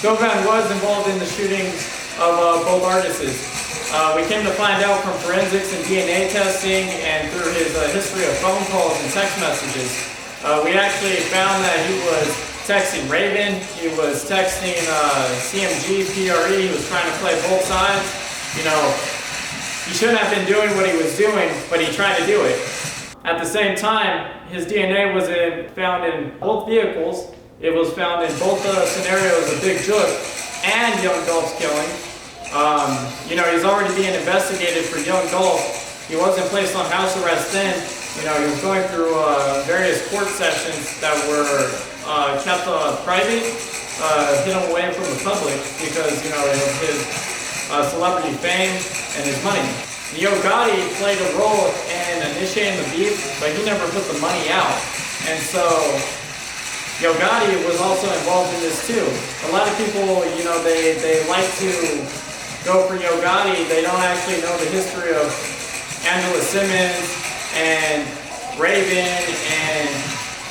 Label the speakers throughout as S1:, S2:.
S1: Gotti was involved in the shootings of both artists. We came to find out from forensics and DNA testing and through his history of phone calls and text messages. We actually found that he was texting Raven, he was texting CMG, PRE, he was trying to play both sides. You know, he shouldn't have been doing what he was doing, but he tried to do it. At the same time, his DNA was found in both vehicles. It was found in both scenarios of Big Jook and Young Dolph's killing. You know, he's already being investigated for Young Dolph. He wasn't placed on house arrest then. You know, he was going through various court sessions that were kept private, hidden away from the public because, you know, of his celebrity fame and his money. Gotti played a role in initiating the beef, but he never put the money out. And so Gotti was also involved in this too. A lot of people, you know, they like to go for Gotti. They don't actually know the history of Angela Simmons and Raven and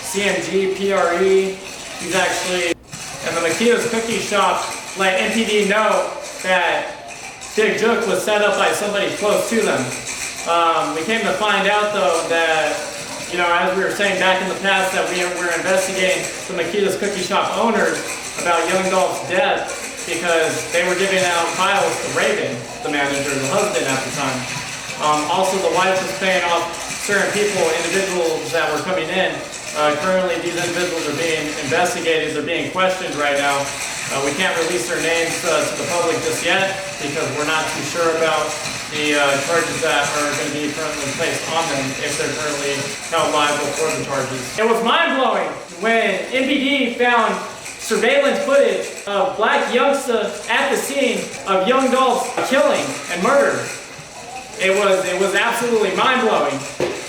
S1: CMG, PRE. He's actually, and the Makita's Cookie Shop let NPD know that Big Jook was set up by somebody close to them. We came to find out though that, you know, as we were saying back in the past, that we were investigating the Makita's Cookie Shop owners about Young Dolph's death because they were giving out files to Raven, the manager, the husband at the time. Also, the wife was paying off certain people, individuals that were coming in. Currently, these individuals are being investigated, they're being questioned right now. We can't release their names to the public just yet because we're not too sure about the charges that are going to be currently placed on them if they're currently held liable for the charges. It was mind-blowing when NPD found surveillance footage of Blac Youngsta at the scene of Young Dolph's killing and murder. It was absolutely mind-blowing.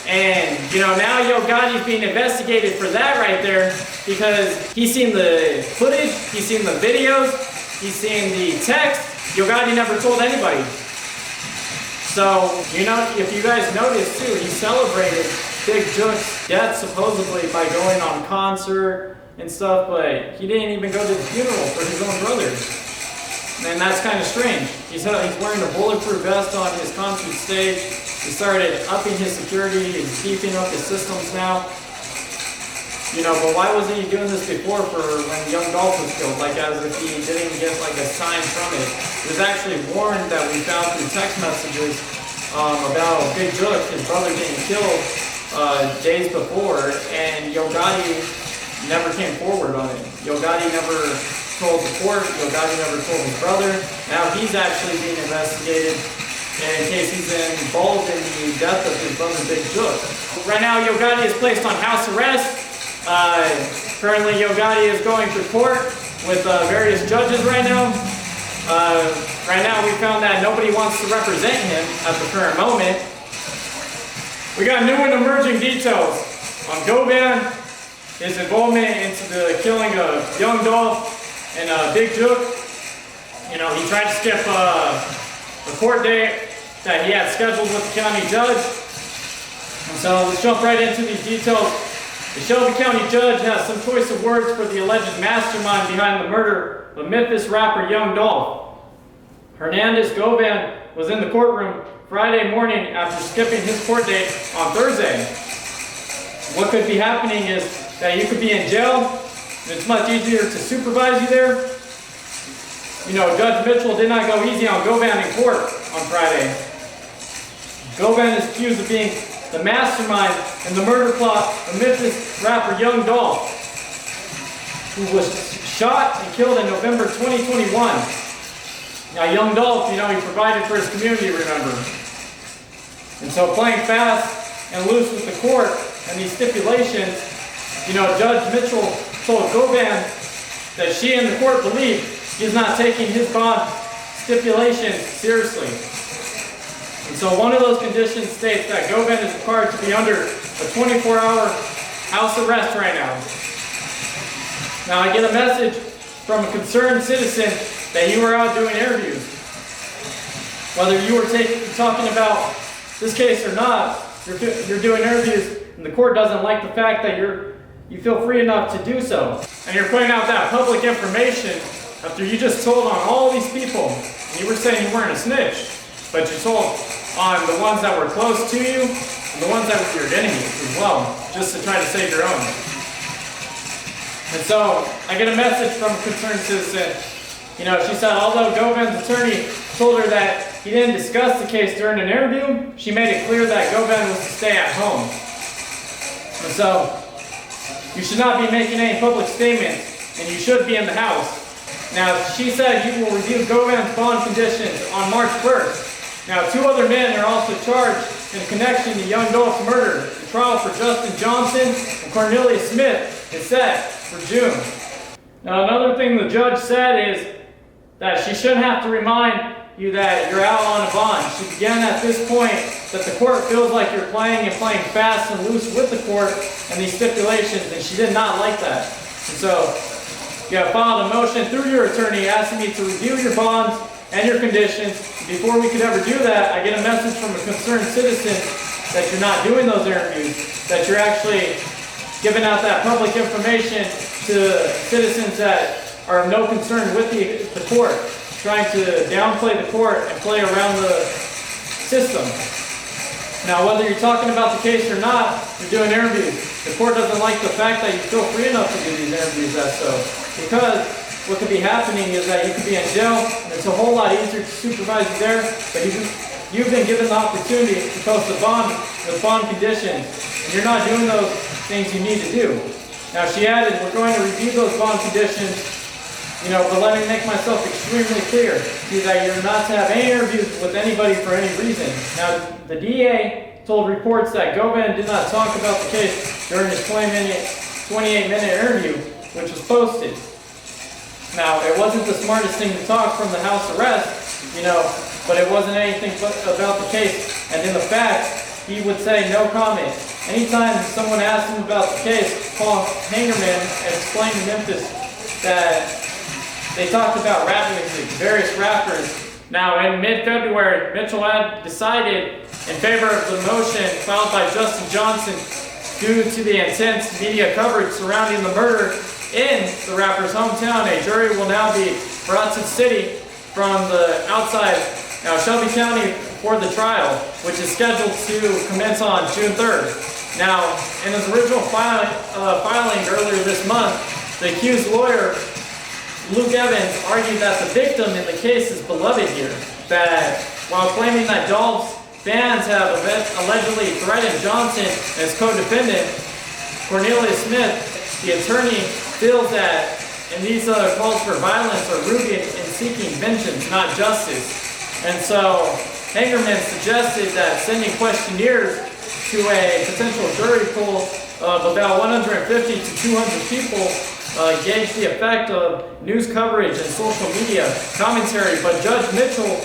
S1: And, you know, now Gotti's being investigated for that right there because he's seen the footage, he's seen the videos, he's seen the text. Gotti never told anybody. So, you know, if you guys noticed too, he celebrated Big Jook's death supposedly by going on concert and stuff, but he didn't even go to the funeral for his own brother. And that's kind of strange. He's wearing a bulletproof vest on his concert stage. He started upping his security, he's beefing up his systems now. You know, but why wasn't he doing this before for when Young Dolph was killed? Like as if he didn't get like a sign from it. It was actually warned that we found through text messages about Big Jook, his brother, being killed days before, and Gotti never came forward on it. Gotti never told the court, Gotti never told his brother. Now he's actually being investigated in case he's involved in the death of his brother Big Jook. Right now Gotti is placed on house arrest. Currently Gotti is going to court with various judges right now. Right now we found that nobody wants to represent him at the current moment. We got new and emerging details on Gotti, his involvement into the killing of Young Dolph and Big Jook. You know, he tried to skip the court date that he had scheduled with the county judge. And so let's jump right into these details. The Shelby County judge has some choice of words for the alleged mastermind behind the murder of Memphis rapper Young Dolph. Hernandez Gotti was in the courtroom Friday morning after skipping his court date on Thursday. What could be happening is that you could be in jail, and it's much easier to supervise you there. You know, Judge Mitchell did not go easy on Gotti in court on Friday. Gotti is accused of being the mastermind in the murder plot of Memphis rapper Young Dolph, who was shot and killed in November 2021. Now, Young Dolph, you know, he provided for his community, remember. And so playing fast and loose with the court and these stipulations, you know, Judge Mitchell told Gotti that she and the court believe he's not taking his bond stipulations seriously. And so one of those conditions states that Gotti is required to be under a 24-hour house arrest right now. Now I get a message from a concerned citizen that you were out doing interviews. Whether you were talking about this case or not, you're doing interviews, and the court doesn't like the fact that you feel free enough to do so. And you're putting out that public information after you just told on all these people, and you were saying you weren't a snitch, but you told on the ones that were close to you and the ones that were your enemies as well, just to try to save your own. And so I get a message from a concerned citizen. You know, she said although Govan's attorney told her that he didn't discuss the case during an interview, she made it clear that Govan was to stay at home. And so you should not be making any public statements, and you should be in the house. Now, she said you will review Govan's bond conditions on March 1st. Now, 2 other men are also charged in connection to young Dolph's murder. The trial for Justin Johnson and Cornelius Smith is set for June. Now, another thing the judge said is that she shouldn't have to remind you that you're out on a bond. She began at this point that the court feels like you're playing fast and loose with the court and these stipulations, and she did not like that. And so you have filed a motion through your attorney asking me to review your bonds and your conditions. Before we could ever do that, I get a message from a concerned citizen that you're not doing those interviews, that you're actually giving out that public information to citizens that are of no concern with the court, trying to downplay the court and play around the system. Now, whether you're talking about the case or not, you're doing interviews. The court doesn't like the fact that you feel free enough to do these interviews as so. Because what could be happening is that you could be in jail, and it's a whole lot easier to supervise you there, but you've been given the opportunity to post a bond with bond conditions, and you're not doing those things you need to do. Now, she added, we're going to review those bond conditions, but let me make myself extremely clear that you're not to have any interviews with anybody for any reason. Now, the DA told reports that Govan did not talk about the case during his 28-minute interview, which was posted. Now, it wasn't the smartest thing to talk from the house arrest, but it wasn't anything about the case. And in the fact, he would say no comment. Anytime someone asked him about the case, Paul Hangerman explained to Memphis that they talked about rap music, various rappers. Now, in mid-February, Mitchell had decided in favor of the motion filed by Justin Johnson due to the intense media coverage surrounding the murder in the rapper's hometown. A jury will now be brought to the city from the outside, Shelby County, for the trial, which is scheduled to commence on June 3rd. Now, in his original filing earlier this month, the accused lawyer, Luke Evans, argued that the victim in the case is beloved here, that while claiming that Dolph's fans have allegedly threatened Johnson and his co-defendant, Cornelius Smith, the attorney, feels that and these calls for violence are rooted in seeking vengeance, not justice. And so Hangerman suggested that sending questionnaires to a potential jury pool of about 150 to 200 people gauge the effect of news coverage and social media commentary. But Judge Mitchell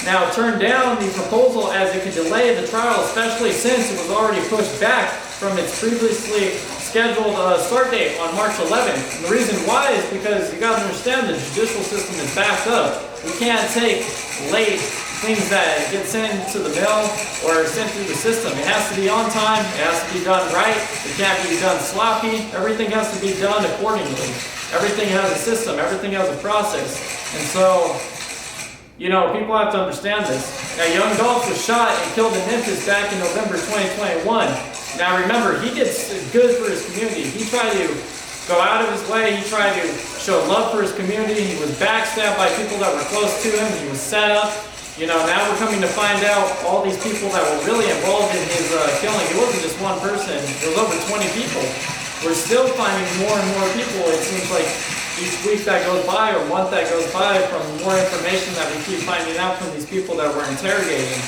S1: now turned down the proposal as it could delay the trial, especially since it was already pushed back from its previously scheduled start date on March 11th. And the reason why is because you got to understand the judicial system is backed up. We can't take late things that get sent to the mail or sent through the system. It has to be on time. It has to be done right. It can't be done sloppy. Everything has to be done accordingly. Everything has a system. Everything has a process. And so, people have to understand this. Now, young Dolph was shot and killed in Memphis back in November 2021. Now, remember, he did good for his community. He tried to go out of his way. He tried to show love for his community. He was backstabbed by people that were close to him. He was set up. Now we're coming to find out all these people that were really involved in his killing. It wasn't just one person. It was over 20 people. We're still finding more and more people. It seems like each week that goes by or month that goes by from more information that we keep finding out from these people that we're interrogating.